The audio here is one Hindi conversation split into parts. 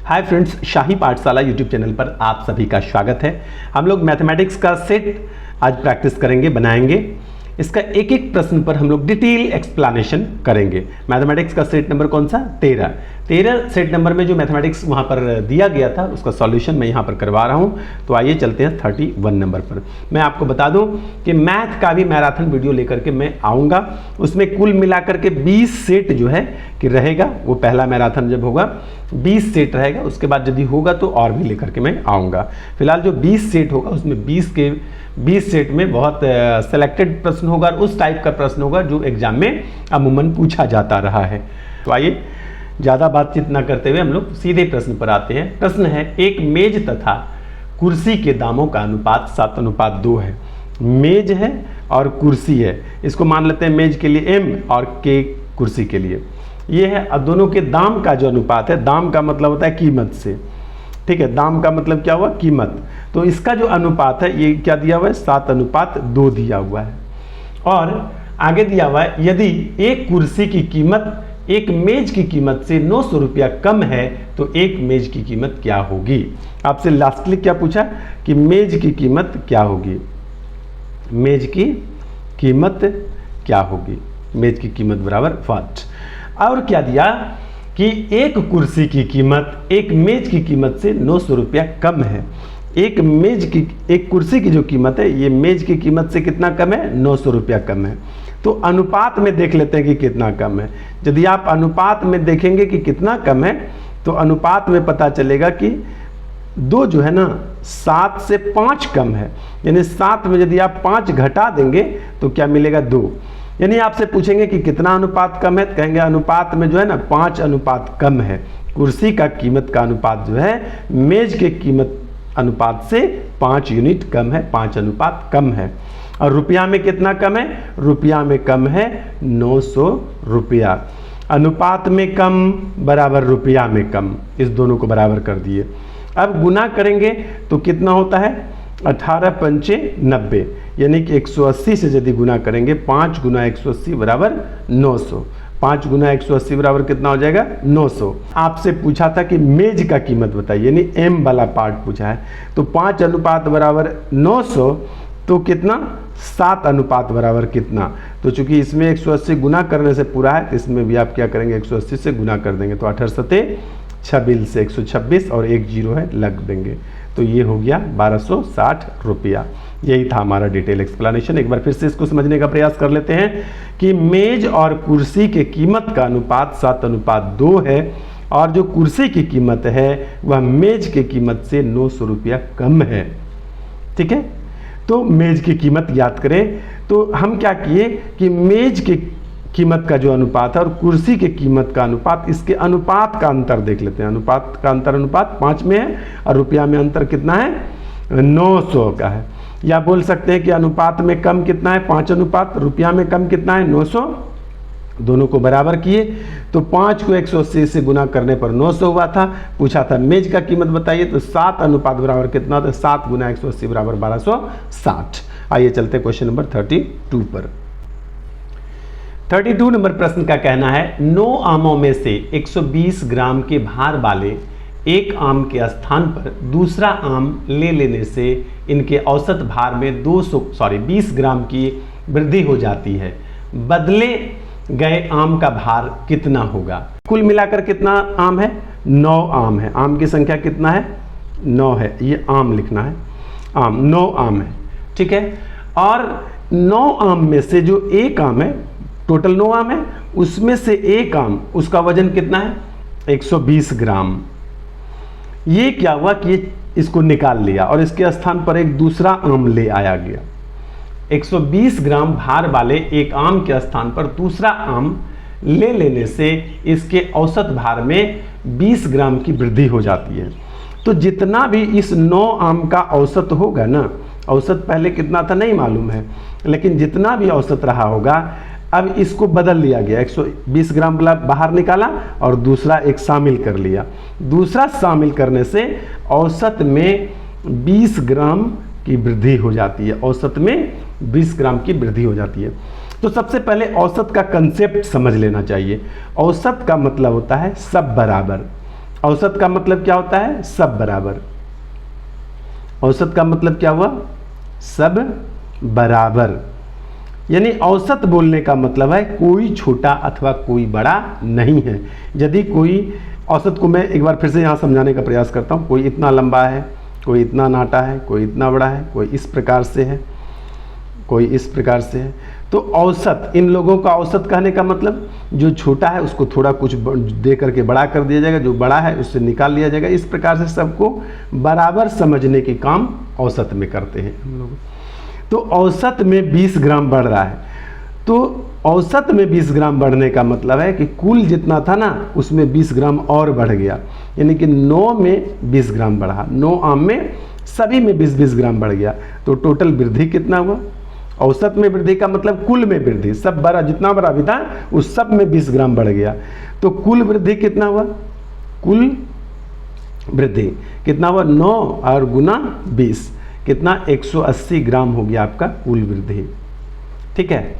हाय फ्रेंड्स, शाही पाठशाला यूट्यूब चैनल पर आप सभी का स्वागत है। हम लोग मैथमेटिक्स का सेट आज प्रैक्टिस करेंगे, बनाएंगे। इसका एक एक प्रश्न पर हम लोग डिटेल एक्सप्लेनेशन करेंगे। मैथमेटिक्स का सेट नंबर कौन सा? 13 सेट नंबर में जो मैथमेटिक्स वहाँ पर दिया गया था उसका सॉल्यूशन मैं यहाँ पर करवा रहा हूँ। तो आइए चलते हैं 31 नंबर पर। मैं आपको बता दूँ कि मैथ का भी मैराथन वीडियो लेकर के मैं आऊँगा। उसमें कुल मिलाकर के 20 सेट जो है कि रहेगा। वो पहला मैराथन जब होगा 20 सेट रहेगा, उसके बाद यदि होगा तो और भी लेकर के मैं आऊँगा। फिलहाल जो 20 सेट होगा उसमें 20 सेट में बहुत सेलेक्टेड प्रश्न होगा और उस टाइप का प्रश्न होगा जो एग्जाम में अमूमन पूछा जाता रहा है। तो आइए ज़्यादा बातचीत ना करते हुए हम लोग सीधे प्रश्न पर आते हैं। प्रश्न है, एक मेज तथा कुर्सी के दामों का अनुपात 7:2 है। मेज है और कुर्सी है, इसको मान लेते हैं मेज के लिए m और k कुर्सी के लिए ये है। और दोनों के दाम का जो अनुपात है, दाम का मतलब होता है कीमत से, ठीक है। दाम का मतलब क्या हुआ? कीमत। तो इसका जो अनुपात है ये क्या दिया हुआ है? 7:2 दिया हुआ है। और आगे दिया हुआ है, यदि एक कुर्सी की कीमत एक मेज की कीमत से 900 रुपया कम है तो एक मेज की कीमत क्या होगी। आपसे लास्टली क्या पूछा कि मेज की कीमत क्या होगी, मेज की कीमत क्या होगी। मेज की कीमत बराबर व्हाट। और क्या दिया कि एक कुर्सी की कीमत एक मेज की कीमत से 900 रुपया कम है। एक कुर्सी की जो कीमत है ये मेज की कीमत से कितना कम है? 900 रुपया कम है। तो अनुपात में देख लेते हैं कि कितना कम है। यदि आप अनुपात में देखेंगे कि कितना कम है तो अनुपात में पता चलेगा कि 2 जो है ना 7 से 5 कम है। यानी 7 में यदि आप 5 घटा देंगे तो क्या मिलेगा? 2। यानी आपसे पूछेंगे कि कितना अनुपात कम है, तो कहेंगे अनुपात में जो है ना 5 अनुपात कम है। कुर्सी का कीमत का अनुपात जो है मेज के कीमत अनुपात से 5 यूनिट कम है, 5 अनुपात कम है। और रुपया में कितना कम है? रुपया में कम है 900 रुपया। अनुपात में कम बराबर रुपया में कम, इस दोनों को बराबर कर दिए। अब गुना करेंगे तो कितना होता है? 18 पंचे 90, यानी कि 180 से यदि गुना करेंगे 5 गुना 180 बराबर 900। 5 गुना 180 बराबर कितना हो जाएगा? 900। आपसे पूछा था कि मेज का कीमत बताइए, यानी m वाला पार्ट पूछा है। तो 5 अनुपात बराबर 900, तो कितना? 7 अनुपात बराबर कितना? तो चूंकि इसमें 180 गुना करने से पूरा है तो इसमें भी आप क्या करेंगे? 180 से गुना कर देंगे। तो 18 सते 26 से 126 और एक जीरो है लग देंगे। तो ये हो गया 1260 रुपया। यही था हमारा डिटेल एक्सप्लेनेशन। एक बार फिर से इसको समझने का प्रयास कर लेते हैं कि मेज और कुर्सी के कीमत का अनुपात 7:2 है और जो कुर्सी की कीमत है वह मेज की कीमत से 900 रुपया कम है, ठीक है। तो मेज की कीमत याद करें तो हम क्या किए कि मेज की कीमत का जो अनुपात है और कुर्सी की कीमत का अनुपात, इसके अनुपात का अंतर देख लेते हैं। अनुपात का अंतर अनुपात 5 में है और रुपया में अंतर कितना है? 900 का है। या बोल सकते हैं कि अनुपात में कम कितना है? 5 अनुपात। रुपया में कम कितना है? 900। दोनों को बराबर किए तो 5 को 180 से गुना करने पर 900 हुआ था। पूछा था मेज का कीमत बताइए, तो 7 अनुपात बराबर कितना होता है? 7 गुना 180 बराबर 1260। आइए चलते क्वेश्चन नंबर 32 पर। 32 नंबर प्रश्न का कहना है, 9 आमों में से 120 ग्राम के भार वाले एक आम के स्थान पर दूसरा आम ले लेने से इनके औसत भार में 20 ग्राम की वृद्धि हो जाती है। बदले गए आम का भार कितना होगा? कुल मिलाकर कितना आम है? 9 आम है। आम की संख्या कितना है? 9 है। ये आम लिखना है, आम 9 आम है, ठीक है। और 9 आम में से जो एक आम है, टोटल 9 आम है, उसमें से एक आम, उसका वजन कितना है? 120 ग्राम। ये क्या हुआ कि इसको निकाल लिया और इसके स्थान पर एक दूसरा आम ले आया गया। 120 ग्राम भार वाले एक आम के स्थान पर दूसरा आम ले लेने से इसके औसत भार में 20 ग्राम की वृद्धि हो जाती है। तो जितना भी इस 9 आम का औसत होगा ना, औसत पहले कितना था नहीं मालूम है, लेकिन जितना भी औसत रहा होगा अब इसको बदल लिया गया। 120 ग्राम वाला बाहर निकाला और दूसरा एक शामिल कर लिया। दूसरा शामिल करने से औसत में 20 ग्राम की वृद्धि हो जाती है। औसत में 20 ग्राम की वृद्धि हो जाती है। तो सबसे पहले औसत का कंसेप्ट समझ लेना चाहिए। औसत का मतलब होता है सब बराबर। औसत का मतलब क्या होता है? सब बराबर। औसत का मतलब क्या हुआ? सब बराबर। यानी औसत बोलने का मतलब है कोई छोटा अथवा कोई बड़ा नहीं है। यदि कोई औसत को मैं एक बार फिर से यहाँ समझाने का प्रयास करता हूँ। कोई इतना लंबा है, कोई इतना नाटा है, कोई इतना बड़ा है, कोई इस प्रकार से है, कोई इस प्रकार से है। तो औसत, इन लोगों का औसत कहने का मतलब जो छोटा है उसको थोड़ा कुछ दे करके बड़ा कर दिया जाएगा, जो बड़ा है उससे निकाल लिया जाएगा। इस प्रकार से सबको बराबर समझने के काम औसत में करते हैं हम लोग। तो औसत में 20 ग्राम बढ़ रहा है, तो औसत में 20 ग्राम बढ़ने का मतलब है कि कुल जितना था ना उसमें 20 ग्राम और बढ़ गया। यानी कि 9 में 20 ग्राम बढ़ा, 9 आम में सभी में 20-20 ग्राम बढ़ गया। तो टोटल वृद्धि कितना हुआ? औसत में वृद्धि का मतलब कुल में वृद्धि, सब बड़ा जितना बड़ा भी था उस सब में 20 ग्राम बढ़ गया। तो कुल वृद्धि कितना हुआ? कुल वृद्धि कितना हुआ? 9 और गुना 20 कितना? 180 ग्राम हो गया आपका कुल वृद्धि। ठीक है,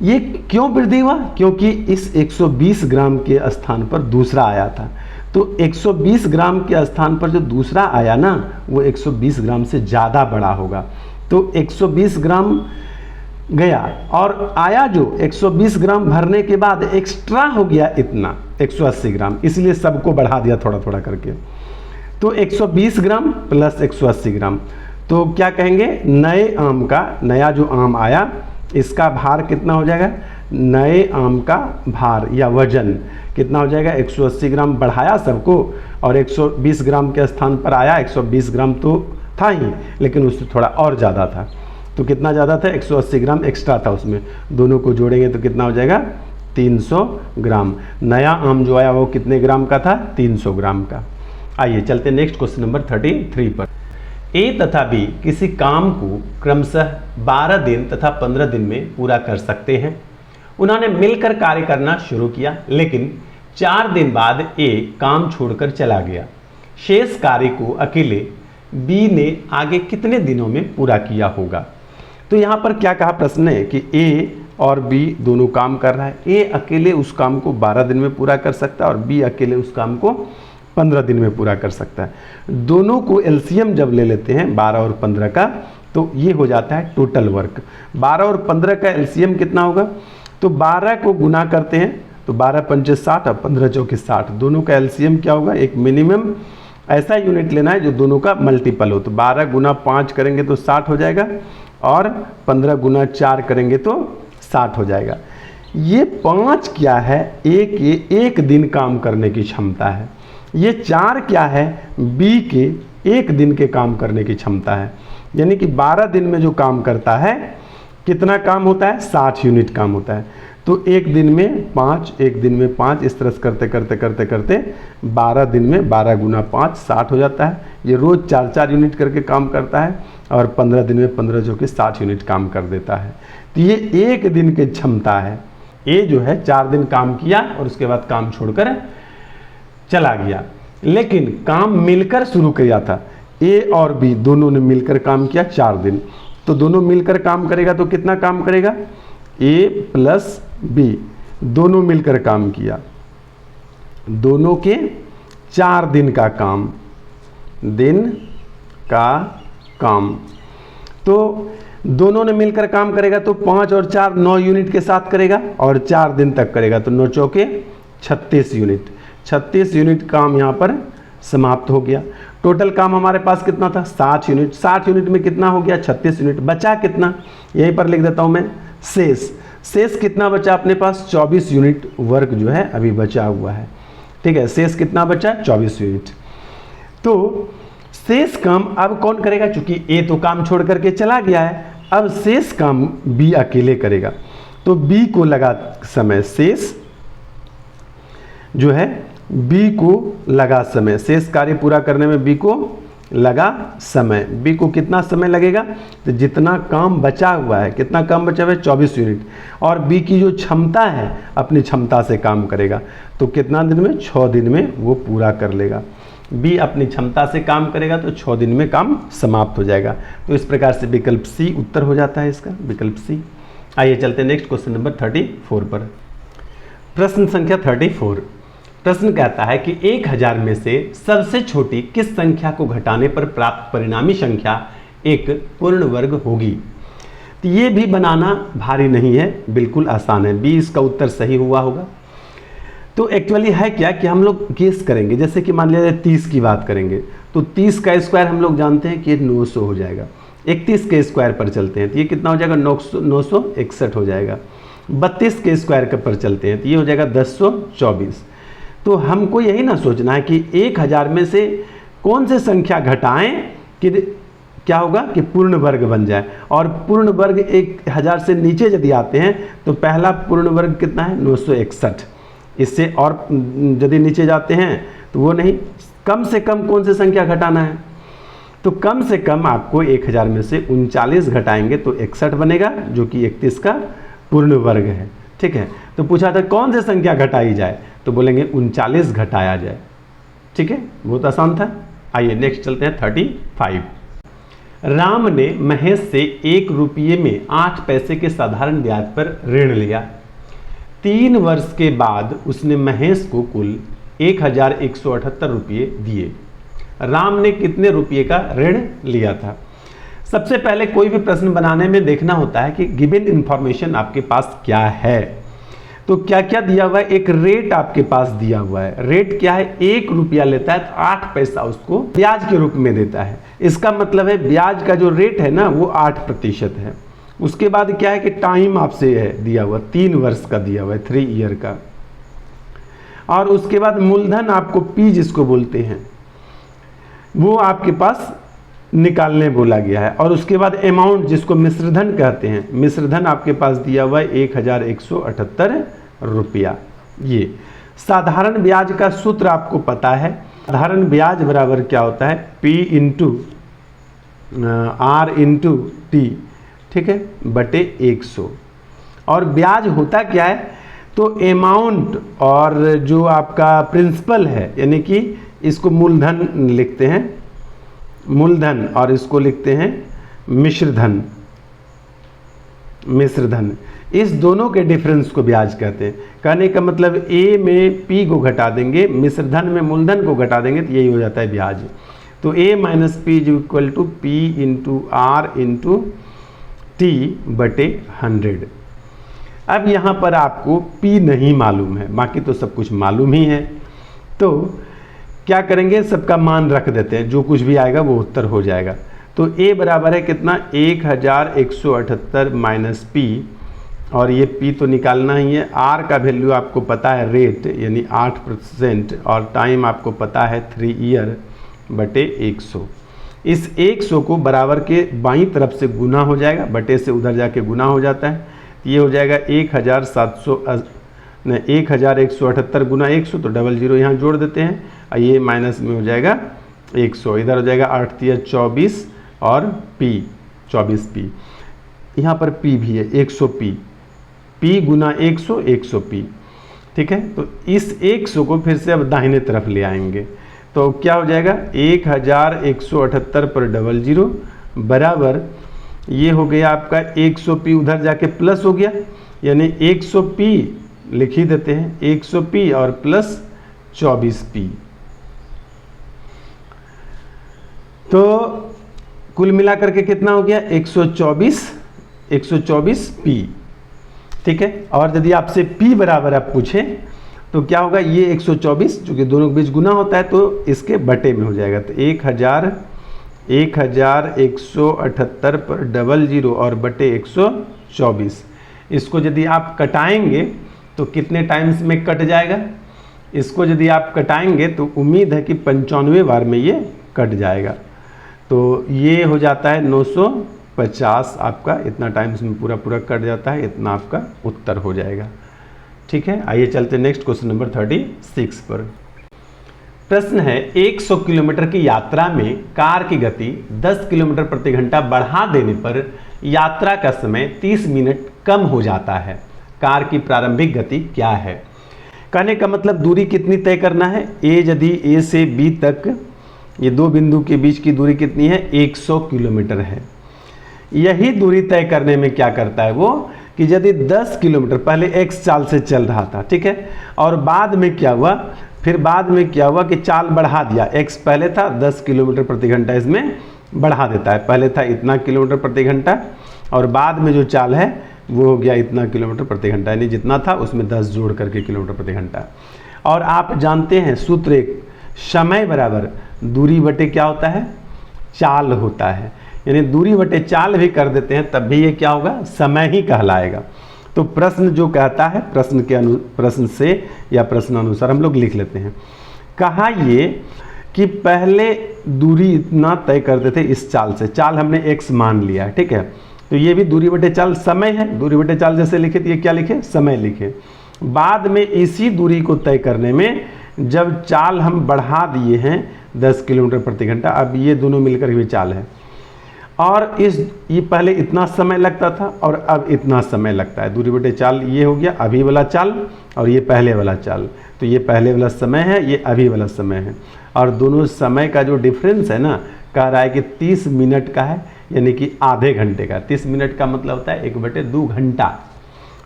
ये क्यों वृद्धि हुआ? क्योंकि इस 120 ग्राम के स्थान पर दूसरा आया था। तो 120 ग्राम के स्थान पर जो दूसरा आया ना वो 120 ग्राम से ज़्यादा बड़ा होगा। तो 120 ग्राम गया और आया जो 120 ग्राम भरने के बाद एक्स्ट्रा हो गया इतना 180 ग्राम, इसलिए सबको बढ़ा दिया थोड़ा थोड़ा करके। तो 120 ग्राम प्लस 180 ग्राम, तो क्या कहेंगे? नए आम का, नया जो आम आया इसका भार कितना हो जाएगा? नए आम का भार या वजन कितना हो जाएगा? 180 ग्राम बढ़ाया सबको और 120 ग्राम के स्थान पर आया। 120 ग्राम तो था ही लेकिन उससे थोड़ा और ज़्यादा था। तो कितना ज़्यादा था? 180 ग्राम एक्स्ट्रा था उसमें। दोनों को जोड़ेंगे तो कितना हो जाएगा? 300 ग्राम। नया आम जो आया वो कितने ग्राम का था? 300 ग्राम का। आइए चलते नेक्स्ट क्वेश्चन नंबर 33 पर। ए तथा बी किसी काम को क्रमशः 12 दिन तथा 15 दिन में पूरा कर सकते हैं। उन्होंने मिलकर कार्य करना शुरू किया, लेकिन 4 दिन बाद ए काम छोड़कर चला गया। शेष कार्य को अकेले बी ने आगे कितने दिनों में पूरा किया होगा? तो यहाँ पर क्या कहा प्रश्न है कि ए और बी दोनों काम कर रहा है। ए अकेले उस काम को 12 दिन में पूरा कर सकता है और बी अकेले उस काम को 15 दिन में पूरा कर सकता है। दोनों को एलसीएम जब ले लेते हैं 12 और 15 का, तो ये हो जाता है टोटल वर्क। 12 और 15 का एलसीएम कितना होगा? तो 12 को गुना करते हैं तो 12 पंचे 60 और 15 चौके 60। दोनों का एलसीएम क्या होगा? एक मिनिमम ऐसा यूनिट लेना है जो दोनों का मल्टीपल हो। तो 12 गुना 5 करेंगे तो 60 हो जाएगा और 15 गुना 4 करेंगे तो 60 हो जाएगा। ये 5 क्या है? एक दिन काम करने की क्षमता है। ये 4 क्या है? बी के एक दिन के काम करने की क्षमता है। यानी कि 12 दिन में जो काम करता है कितना काम होता है? 60 यूनिट काम होता है। तो एक दिन में 5, एक दिन में 5, इस तरह से करते करते करते करते 12 दिन में 12 गुना 5 60 हो जाता है। ये रोज़ 4-4 यूनिट करके काम करता है और 15 दिन में 15 जो कि 60 यूनिट काम कर देता है। तो ये एक दिन की क्षमता है। ए जो है 4 दिन काम किया और उसके बाद काम छोड़कर चला गया, लेकिन काम मिलकर शुरू किया था। ए और बी दोनों ने मिलकर काम किया 4 दिन। तो दोनों मिलकर काम करेगा तो कितना काम करेगा? ए प्लस बी दोनों मिलकर काम किया, दोनों के 4 दिन का काम, दिन का काम। तो दोनों ने मिलकर काम करेगा तो 5 और 4 9 यूनिट के साथ करेगा और 4 दिन तक करेगा। तो 9 चौके 36 यूनिट, 36 यूनिट काम यहाँ पर समाप्त हो गया। टोटल काम हमारे पास कितना था? 60 यूनिट। 60 यूनिट में कितना हो गया? 36 यूनिट। बचा कितना? यहीं पर लिख देता हूँ मैं, शेष। शेष कितना बचा अपने पास? 24 यूनिट वर्क जो है अभी बचा हुआ है। ठीक है, शेष कितना बचा? 24 यूनिट। तो शेष काम अब कौन करेगा? चूंकि ए तो काम छोड़ करके चला गया है, अब शेष काम बी अकेले करेगा। तो बी को लगा समय, शेष जो है बी को लगा समय, शेष कार्य पूरा करने में बी को लगा समय। बी को कितना समय लगेगा? तो जितना काम बचा हुआ है, कितना काम बचा हुआ है? 24 यूनिट। और बी की जो क्षमता है अपनी क्षमता से काम करेगा, तो कितना दिन में? 6 दिन में वो पूरा कर लेगा। बी अपनी क्षमता से काम करेगा तो 6 दिन में काम समाप्त हो जाएगा। तो इस प्रकार से विकल्प सी उत्तर हो जाता है इसका, विकल्प सी। आइए चलते नेक्स्ट क्वेश्चन नंबर 34 पर। प्रश्न संख्या 34। प्रश्न कहता है कि 1000 में से सबसे छोटी किस संख्या को घटाने पर प्राप्त परिणामी संख्या एक पूर्ण वर्ग होगी। तो ये भी बनाना भारी नहीं है, बिल्कुल आसान है। बी इसका उत्तर सही हुआ होगा। तो एक्चुअली है क्या कि हम लोग गेस करेंगे, जैसे कि मान लिया 30 की बात करेंगे तो 30 का स्क्वायर हम लोग जानते हैं कि 900 हो जाएगा। 31 के स्क्वायर पर चलते हैं तो ये कितना हो जाएगा, 961 हो जाएगा। 32 के स्क्वायर पर चलते हैं तो ये हो जाएगा 1024। तो हमको यही ना सोचना है कि 1000 में से कौन से संख्या घटाएं कि क्या होगा कि पूर्ण वर्ग बन जाए। और पूर्ण वर्ग 1000 से नीचे यदि आते हैं तो पहला पूर्ण वर्ग कितना है, 961। इससे और यदि नीचे जाते हैं तो वो नहीं, कम से कम कौन सी संख्या घटाना है। तो कम से कम आपको 1000 में से 39 घटाएंगे तो 61 बनेगा, जो कि 31 का पूर्ण वर्ग है। ठीक है, तो पूछा था कौन सी संख्या घटाई जाए, तो बोलेंगे 39 घटाया जाए। ठीक है, बहुत आसान था। आइए नेक्स्ट चलते हैं 35। राम ने महेश से 1 रुपये में 8 पैसे के साधारण ब्याज पर ऋण लिया। 3 वर्ष के बाद उसने महेश को कुल 1178 रुपये दिए। राम ने कितने रुपये का ऋण लिया था। सबसे पहले कोई भी प्रश्न बनाने में देखना होता है कि गिवन इंफॉर्मेशन आपके पास क्या है। तो क्या क्या दिया हुआ है, एक रेट आपके पास दिया हुआ है। रेट क्या है, 1 रुपया लेता है तो 8 पैसा उसको ब्याज के रूप में देता है। इसका मतलब है ब्याज का जो रेट है ना वो 8% है। उसके बाद क्या है कि टाइम आपसे है दिया हुआ, 3 वर्ष का दिया हुआ है, 3 ईयर का। और उसके बाद मूलधन आपको पी जिसको बोलते हैं वो आपके पास निकालने बोला गया है। और उसके बाद अमाउंट जिसको मिश्रधन कहते हैं, मिश्रधन आपके पास दिया हुआ है 1178 रुपया। ये साधारण ब्याज का सूत्र आपको पता है। साधारण ब्याज बराबर क्या होता है, P into R into T, ठीक है, बटे 100। और ब्याज होता क्या है, तो अमाउंट और जो आपका प्रिंसिपल है, यानी कि इसको मूलधन लिखते हैं, मूलधन, और इसको लिखते हैं मिश्रधन। मिश्रधन, इस दोनों के डिफरेंस को ब्याज कहते हैं। कहने का मतलब ए में पी को घटा देंगे, मिश्रधन में मूलधन को घटा देंगे तो यही हो जाता है ब्याज। तो A minus P is equal to P into R into T बटे 100। अब यहाँ पर आपको पी नहीं मालूम है, बाकी तो सब कुछ मालूम ही है। तो क्या करेंगे, सबका मान रख देते हैं, जो कुछ भी आएगा वो उत्तर हो जाएगा। तो ए बराबर है कितना, 1178 माइनस पी, और ये पी तो निकालना ही है। आर का वैल्यू आपको पता है, रेट यानी 8%, और टाइम आपको पता है 3 ईयर बटे 100। इस 100 को बराबर के बाईं तरफ से गुना हो जाएगा, बटे से उधर जाके गुना हो जाता है। ये हो जाएगा 1178 गुना 100, तो 00 यहाँ जोड़ देते हैं, और ये माइनस में हो जाएगा 100, इधर हो जाएगा 8 × 24 और पी 24p, यहाँ पर p भी है 100p, p गुना 100 100p। ठीक है, तो इस 100 को फिर से अब दाहिने तरफ ले आएंगे तो क्या हो जाएगा 1178 पर 00 बराबर, ये हो गया आपका 100p, उधर जाके प्लस हो गया, यानी 100p लिख ही देते हैं, 100p और प्लस 24p। तो कुल मिलाकर के कितना हो गया 124p। ठीक है, और यदि आपसे p बराबर आप पूछें तो क्या होगा, ये 124 जो कि दोनों के बीच गुना होता है तो इसके बटे में हो जाएगा। तो 1178 पर 00 और बटे 124, इसको यदि आप कटाएंगे तो कितने टाइम्स में कट जाएगा। इसको यदि आप कटाएंगे तो उम्मीद है कि 95 बार में ये कट जाएगा। तो ये हो जाता है 950, आपका इतना टाइम्स में पूरा कट जाता है, इतना आपका उत्तर हो जाएगा। ठीक है, आइए चलते नेक्स्ट क्वेश्चन नंबर 36 पर। प्रश्न है, 100 किलोमीटर की यात्रा में कार की गति 10 किलोमीटर प्रति घंटा बढ़ा देने पर यात्रा का समय 30 मिनट कम हो जाता है। कार की प्रारंभिक गति क्या है। कहने का मतलब दूरी कितनी तय करना है। यदि ए से बी तक ये दो बिंदु के बीच की दूरी कितनी है, 100 किलोमीटर है। यही दूरी तय करने में क्या करता है वो, कि यदि 10 किलोमीटर पहले x चाल से चल रहा था, ठीक है, और बाद में क्या हुआ फिर बाद में क्या हुआ कि चाल बढ़ा दिया, x पहले था 10 किलोमीटर प्रति घंटा, इसमें बढ़ा देता है, पहले था इतना किलोमीटर प्रति घंटा और बाद में जो चाल है वो हो गया इतना किलोमीटर प्रति घंटा, यानी जितना था उसमें 10 जोड़ करके किलोमीटर प्रति घंटा। और आप जानते हैं सूत्र एक, समय बराबर दूरी बटे क्या होता है, चाल होता है, यानी दूरी बटे चाल भी कर देते हैं तब भी ये क्या होगा, समय ही कहलाएगा। तो प्रश्न जो कहता है प्रश्न से या प्रश्न अनुसार हम लोग लिख लेते हैं। कहा ये कि पहले दूरी इतना तय करते थे इस चाल से, चाल हमने x मान लिया है, ठीक है, तो ये भी दूरी बटे चाल समय है, दूरी बटे चाल जैसे लिखे तो ये क्या लिखे, समय लिखे। बाद में इसी दूरी को तय करने में जब चाल हम बढ़ा दिए हैं 10 किलोमीटर प्रति घंटा, अब ये दोनों मिलकर भी चाल है, और ये पहले इतना समय लगता था और अब इतना समय लगता है, दूरी बटे चाल ये हो गया अभी वाला चाल और ये पहले वाला चाल, तो ये पहले वाला समय है, ये अभी वाला समय है, और दोनों समय का जो डिफरेंस है ना, कह रहा है कि 30 मिनट का है, यानी कि आधे घंटे का। 30 मिनट का मतलब होता है 1/2 घंटा,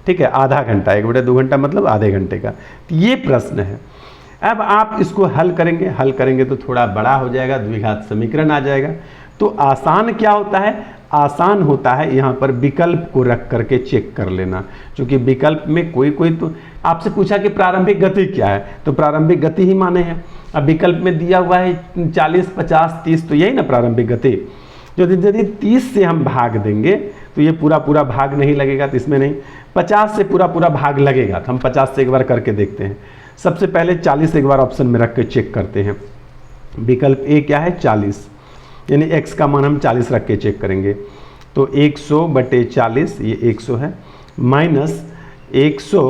ठीक है, आधा घंटा, 1/2 घंटा मतलब आधे घंटे का। तो ये प्रश्न है। अब आप इसको हल करेंगे तो थोड़ा बड़ा हो जाएगा, द्विघात समीकरण आ जाएगा। तो आसान क्या होता है, आसान होता है यहाँ पर विकल्प को रख करके चेक कर लेना, क्योंकि विकल्प में कोई तो आपसे पूछा कि प्रारंभिक गति क्या है, तो प्रारंभिक गति ही माने हैं। अब विकल्प में दिया हुआ है 40, 50, 30, तो यही ना प्रारंभिक गति। यदि 30 से हम भाग देंगे तो ये पूरा भाग नहीं लगेगा, तो इसमें नहीं। 50 से पूरा भाग लगेगा, तो हम 50 से एक बार करके देखते हैं। सबसे पहले 40 एक बार ऑप्शन में रख के चेक करते हैं। विकल्प ए क्या है, 40, यानी x का मान हम 40 रख के चेक करेंगे, तो 100/40 ये 100 है, माइनस 100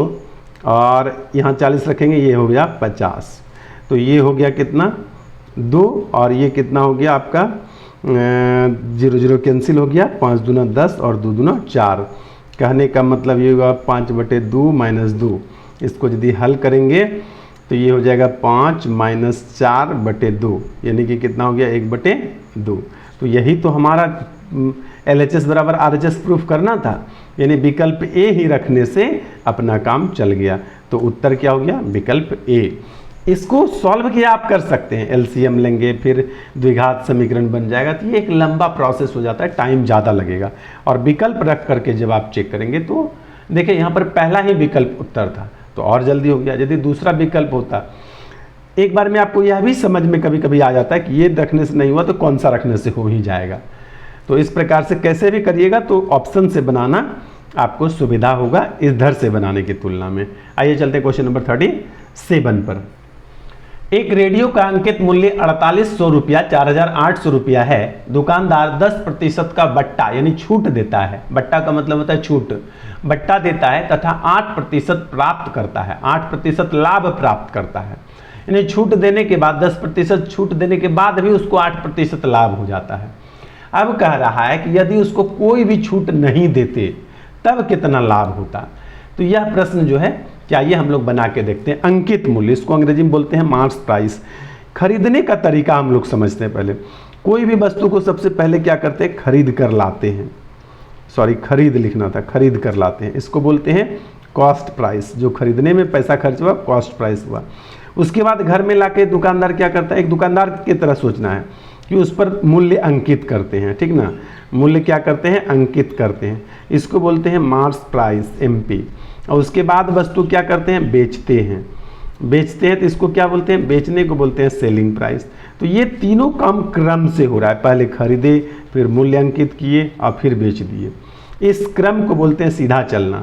और यहाँ 40 रखेंगे, ये हो गया 50, तो ये हो गया कितना 2, और ये कितना हो गया आपका 0 कैंसिल हो गया, 5 दूना 10 और 2 दूना 4। कहने का मतलब ये होगा 5/2 - 2, इसको यदि हल करेंगे तो ये हो जाएगा 5 - 4/2, यानी कि कितना हो गया 1/2। तो यही तो हमारा LHS बराबर RHS प्रूफ करना था, यानी विकल्प ए ही रखने से अपना काम चल गया। तो उत्तर क्या हो गया, विकल्प ए। इसको सॉल्व किया आप कर सकते हैं, LCM लेंगे फिर द्विघात समीकरण बन जाएगा, तो ये एक लंबा प्रोसेस हो जाता है, टाइम ज़्यादा लगेगा। और विकल्प रख करके जब आप चेक करेंगे तो देखिए यहाँ पर पहला ही विकल्प उत्तर था, तो और जल्दी हो गया। यदि दूसरा विकल्प होता, एक बार में आपको यह भी समझ में कभी कभी आ जाता है कि ये रखने से नहीं हुआ तो कौन सा रखने से हो ही जाएगा। तो इस प्रकार से कैसे भी करिएगा तो ऑप्शन से बनाना आपको सुविधा होगा इधर से बनाने की तुलना में। आइए चलते हैं क्वेश्चन नंबर 37 पर। एक रेडियो का अंकित मूल्य 4800 रुपया 4800 रुपया है। दुकानदार 10% का बट्टा यानी छूट देता है, बट्टा का मतलब होता है छूट, बट्टा देता है तथा 8% प्राप्त करता है, 8% लाभ प्राप्त करता है। यानी छूट देने के बाद 10% छूट देने के बाद भी उसको 8% लाभ हो जाता है। अब कह रहा है कि यदि उसको कोई भी छूट नहीं देते तब कितना लाभ होता। तो यह प्रश्न जो है क्या ये हम लोग बना के देखते हैं। अंकित मूल्य, इसको अंग्रेजी में बोलते हैं मार्क्स प्राइस। खरीदने का तरीका हम लोग समझते हैं। पहले कोई भी वस्तु को सबसे पहले क्या करते हैं, खरीद कर लाते हैं, सॉरी खरीद लिखना था, खरीद कर लाते हैं, इसको बोलते हैं कॉस्ट प्राइस। जो खरीदने में पैसा खर्च हुआ कॉस्ट प्राइस हुआ। उसके बाद घर में लाके दुकानदार क्या करता है, एक दुकानदार की तरह सोचना है कि उस पर मूल्य अंकित करते हैं, ठीक ना, मूल्य क्या करते हैं, अंकित करते हैं, इसको बोलते हैं मार्क्स प्राइस MP। और उसके बाद वस्तु क्या करते हैं, बेचते हैं, बेचते हैं तो इसको क्या बोलते हैं, बेचने को बोलते हैं सेलिंग प्राइस। तो ये तीनों काम क्रम से हो रहा है, पहले खरीदे फिर मूल्य अंकित किए और फिर बेच दिए, इस क्रम को बोलते हैं सीधा चलना।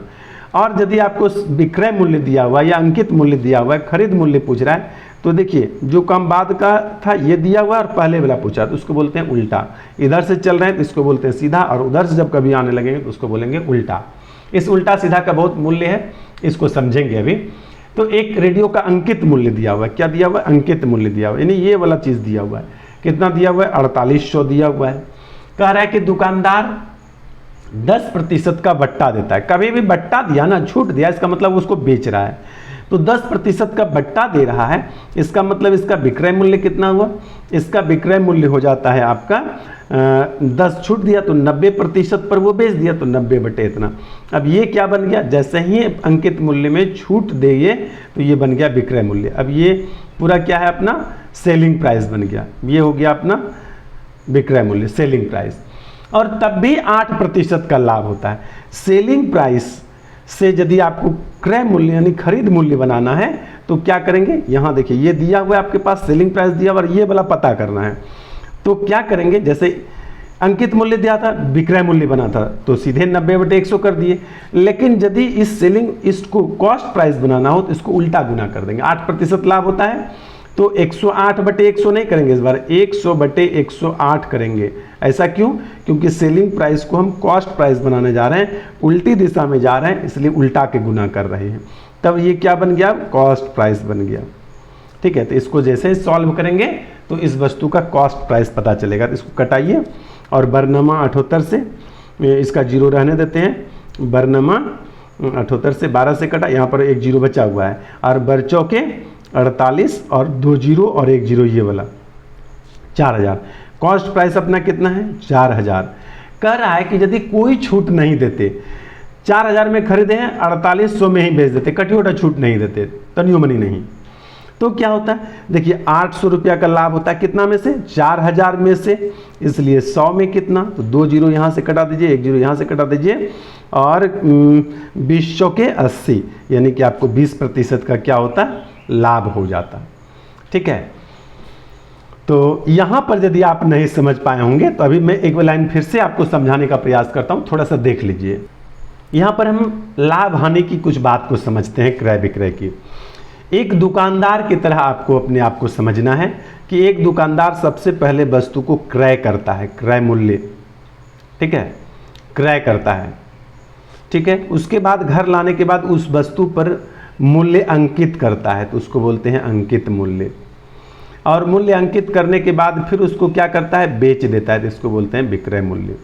और यदि आपको विक्रय मूल्य दिया हुआ या अंकित मूल्य दिया हुआ है, खरीद मूल्य पूछ रहा है, तो देखिए जो काम बाद का था ये दिया हुआ और पहले वाला पूछा तो उसको बोलते हैं उल्टा। इधर से चल रहे हैं तो इसको बोलते हैं सीधा, और उधर से जब कभी आने लगेंगे तो उसको बोलेंगे उल्टा। इस उल्टा सीधा का बहुत मूल्य है, इसको समझेंगे अभी। तो एक रेडियो का अंकित मूल्य दिया हुआ है, क्या दिया हुआ है, अंकित मूल्य दिया हुआ है, यानी ये वाला चीज़ दिया हुआ है। कितना दिया हुआ है, 4800 दिया हुआ है। कह रहा है कि दुकानदार 10% का बट्टा देता है। कभी भी बट्टा दिया ना, छूट दिया, इसका मतलब उसको बेच रहा है। तो 10% का बट्टा दे रहा है, इसका मतलब इसका विक्रय मूल्य कितना हुआ, इसका विक्रय मूल्य हो जाता है आपका 10 छूट दिया तो 90% पर वो बेच दिया तो 90 बटे इतना। अब ये क्या बन गया, जैसे ही अंकित मूल्य में छूट देंगे तो ये बन गया विक्रय मूल्य। अब ये पूरा क्या है अपना सेलिंग प्राइस बन गया, ये हो गया अपना विक्रय मूल्य सेलिंग प्राइस। और तब भी 8% का लाभ होता है। सेलिंग प्राइस से यदि आपको क्रय मूल्य यानी खरीद मूल्य बनाना है तो क्या करेंगे, यहाँ देखिए ये दिया हुआ है आपके पास सेलिंग प्राइस दिया हुआ और ये वाला पता करना है। तो क्या करेंगे, जैसे अंकित मूल्य दिया था विक्रय मूल्य बना था तो सीधे 90/100 कर दिए, लेकिन यदि इसको कॉस्ट प्राइस बनाना हो तो इसको उल्टा गुना कर देंगे। 8% लाभ होता है तो 108/100 नहीं करेंगे, इस बार 100/108 करेंगे। ऐसा क्यों, क्योंकि सेलिंग प्राइस को हम कॉस्ट प्राइस बनाने जा रहे हैं, उल्टी दिशा में जा रहे हैं, इसलिए उल्टा के गुना कर रहे हैं। तब ये क्या बन गया, कॉस्ट प्राइस बन गया। ठीक है, तो इसको जैसे ही सॉल्व करेंगे तो इस वस्तु का कॉस्ट प्राइस पता चलेगा। तो इसको कटाइए और बरनमा 78 से इसका 0 रहने देते हैं। बरनमा 78 से 12 से कटा, यहाँ पर एक 0 बचा हुआ है, और बरचौके 48 और 2 0 और 1 0 ये वाला 4000। कॉस्ट प्राइस अपना कितना है 4000। कह रहा है कि यदि कोई छूट नहीं देते, 4000 में खरीदे हैं 4800 में ही बेच देते, कटियोटा छूट नहीं देते, तनियो मनी नहीं, तो क्या होता है, देखिए 800 रुपया का लाभ होता है कितना में से, 4000 में से, इसलिए 100 में कितना, तो 2 0 यहाँ से कटा दीजिए, 1 0 यहाँ से कटा दीजिए, और 20 चौके 80, यानी कि आपको 20% का क्या होता है लाभ हो जाता। ठीक है, तो यहाँ पर यदि आप नहीं समझ पाए होंगे तो अभी मैं एक लाइन फिर से आपको समझाने का प्रयास करता हूँ, थोड़ा सा देख लीजिए। यहाँ पर हम लाभ हानि की कुछ बात को समझते हैं, क्रय विक्रय की। एक दुकानदार की तरह आपको अपने आप को समझना है कि एक दुकानदार सबसे पहले वस्तु को क्रय करता है, क्रय मूल्य, ठीक है, क्रय करता है। ठीक है, उसके बाद घर लाने के बाद उस वस्तु पर मूल्य अंकित करता है, तो उसको बोलते हैं अंकित मूल्य। और मूल्य अंकित करने के बाद फिर उसको क्या करता है, बेच देता है, तो इसको बोलते हैं विक्रय मूल्य।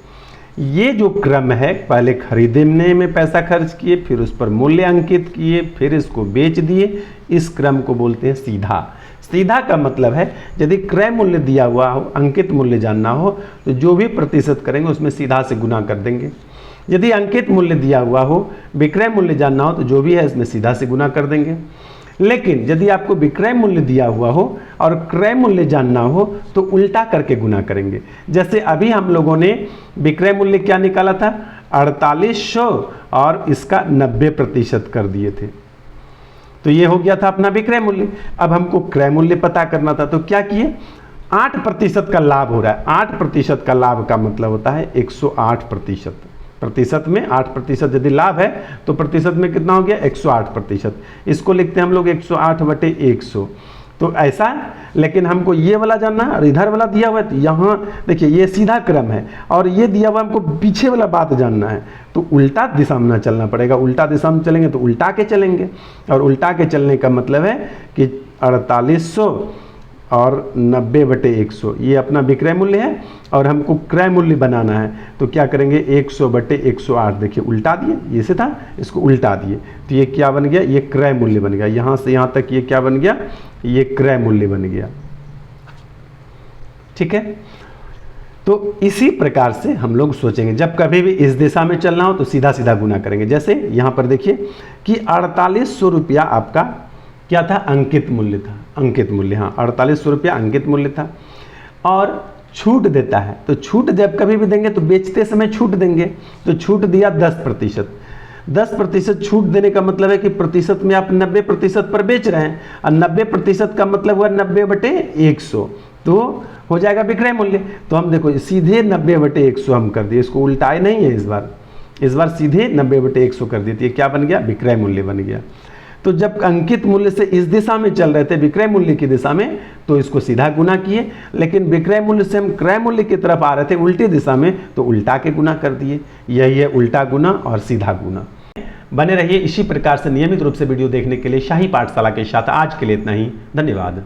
ये जो क्रम है, पहले खरीदने में पैसा खर्च किए, फिर उस पर मूल्य अंकित किए, फिर इसको बेच दिए, इस क्रम को बोलते हैं सीधा। सीधा का मतलब है यदि क्रय मूल्य दिया हुआ हो, अंकित मूल्य जानना हो तो जो भी प्रतिशत करेंगे उसमें सीधा से गुना कर देंगे। यदि अंकित मूल्य दिया हुआ हो, विक्रय मूल्य जानना हो तो जो भी है इसमें सीधा से गुना कर देंगे। लेकिन यदि आपको विक्रय मूल्य दिया हुआ हो और क्रय मूल्य जानना हो तो उल्टा करके गुना करेंगे। जैसे अभी हम लोगों ने विक्रय मूल्य क्या निकाला था 4800 और इसका 90% कर दिए थे, तो ये हो गया था अपना विक्रय मूल्य। अब हमको क्रय मूल्य पता करना था, तो क्या किए, 8% का लाभ हो रहा है। 8% का लाभ का मतलब होता है 108%। प्रतिशत में 8% यदि लाभ है तो प्रतिशत में कितना हो गया 108%। इसको लिखते हैं हम लोग 108/100। तो ऐसा, लेकिन हमको ये वाला जानना है और इधर वाला दिया हुआ है, तो यहाँ देखिए ये सीधा क्रम है और ये दिया हुआ हमको पीछे वाला बात जानना है, तो उल्टा दिशा में ना चलना पड़ेगा। उल्टा दिशा में चलेंगे तो उल्टा के चलेंगे, और उल्टा के चलने का मतलब है कि 4800 और 90/100 ये अपना विक्रय मूल्य है, और हमको क्रय मूल्य बनाना है, तो क्या करेंगे 100/108। देखिए उल्टा दिए, ये से था इसको उल्टा दिए, तो ये क्या बन गया, ये क्रय मूल्य बन गया। यहाँ से यहाँ तक ये क्या बन गया, ये क्रय मूल्य बन गया। ठीक है, तो इसी प्रकार से हम लोग सोचेंगे, जब कभी भी इस दिशा में चलना हो तो सीधा सीधा गुना करेंगे। जैसे यहाँ पर देखिए कि 4800 रुपया आपका क्या था, अंकित मूल्य था, अंकित मूल्य, हाँ 4800 रुपया अंकित मूल्य था, और छूट देता है, तो छूट जब कभी भी देंगे तो बेचते समय छूट देंगे, तो छूट दिया 10%। 10% छूट देने का मतलब है कि प्रतिशत में आप 90% पर बेच रहे हैं, और 90% का मतलब हुआ 90/100, तो हो जाएगा विक्रय मूल्य। तो हम देखो सीधे 90/100 हम कर दिए, इसको उल्टाए नहीं है, इस बार सीधे 90/100 कर दिए, क्या बन गया, विक्रय मूल्य बन गया। तो जब अंकित मूल्य से इस दिशा में चल रहे थे, विक्रय मूल्य की दिशा में, तो इसको सीधा गुना किए, लेकिन विक्रय मूल्य से हम क्रय मूल्य की तरफ आ रहे थे उल्टी दिशा में, तो उल्टा के गुना कर दिए। यही है उल्टा गुना और सीधा गुना। बने रहिए इसी प्रकार से नियमित रूप से वीडियो देखने के लिए शाही पाठशाला के साथ। आज के लिए इतना ही, धन्यवाद।